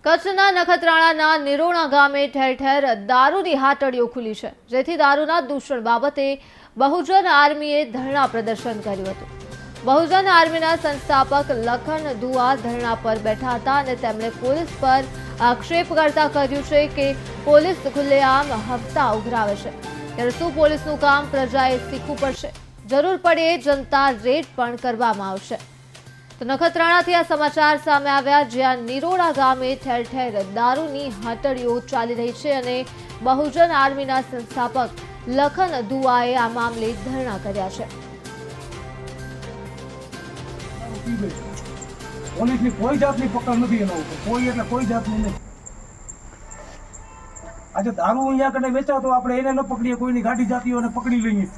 કચ્છના નખત્રાણાના નિરોણા ગામે ઠેર ઠેર દારૂની હાટડીઓ ખુલી છે, જેથી દારૂના દૂષણ બાબતે બહુજન આર્મીએ ધરણા પ્રદર્શન કર્યું હતું। બહુજન આર્મીના સંસ્થાપક લખન દુઆ ધરણા પર બેઠા હતા અને તેમણે પોલીસ પર આક્ષેપ કરતા કહ્યું છે કે પોલીસ ખુલ્લેઆમ હપ્તા ઉઘરાવે છે, ત્યારે શું પોલીસનું કામ પ્રજાએ શીખવું પડશે। જરૂર પડે જનતા રેડ પણ કરવામાં આવશે। તો નખત્રાણાથી આ સમાચાર સામે આવ્યા, જ્યાં નિરોણા ગામે ઠેર ઠેર દારૂની હાટડીઓ ચાલી રહી છે અને બહુજન આર્મીના સંસ્થાપક લખન દુઆએ આ મામલે ધરણા કર્યા છે। પોલીસની કોઈ જાતની પકડ નથી એના ઉપર, કોઈ એટલે કોઈ જાતની નહીં। આજે દારૂ અહીંયા કને વેચાતો આપણે એને ન પકડીએ, કોઈની ગાડી જાતી હોય પકડી લઈએ।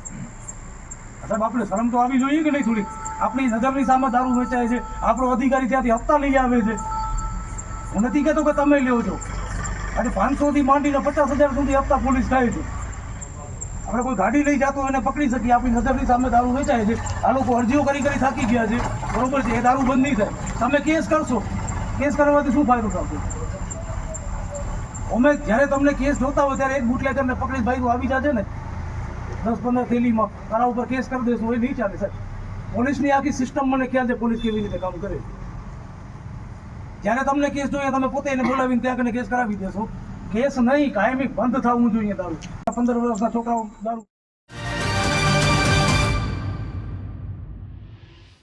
સાહેબ આપણે શરમ તો આવી જોઈએ કે નહીં થોડી? આપણી નજરની સામે દારૂ વેચાય છે, આપણો અધિકારી ત્યાંથી હપ્તા લઈ આવે છે। હું નથી કહેતો કે તમે લ્યો છો, આજે 500 થી માંડીને 50,000 સુધી હપ્તા પોલીસ થાય છે। આપણે કોઈ ગાડી લઈ જતો એને પકડી શકીએ, આપણી નજરની સામે દારૂ વેચાય છે। આ લોકો અરજીઓ કરી થાકી ગયા છે, બરોબર છે, એ દારૂ બંધ નહીં થાય। તમે કેસ કરશો, કેસ કરવાથી શું ફાયદો થશે? અમે જ્યારે તમને કેસ જોતા હોય ત્યારે એક બુટલેગરને પકડી ભાઈ આવી જશે ને 10-15 થેલીમાં, તારા ઉપર કેસ કરી દેશો, એ નહીં ચાલે સાહેબ। પોલીસની આખી સિસ્ટમ મને ખ્યાલ છે, પોલીસ કેવી રીતે કામ કરે। જ્યારે તમને કેસ જોઈએ તમે પોતે એને બોલાવીને ત્યાં કને કેસ કરાવી દેશો। કેસ નહીં, કાયમી બંધ થવું જોઈએ દારૂ। 15 વર્ષના છોકરાઓ દારૂ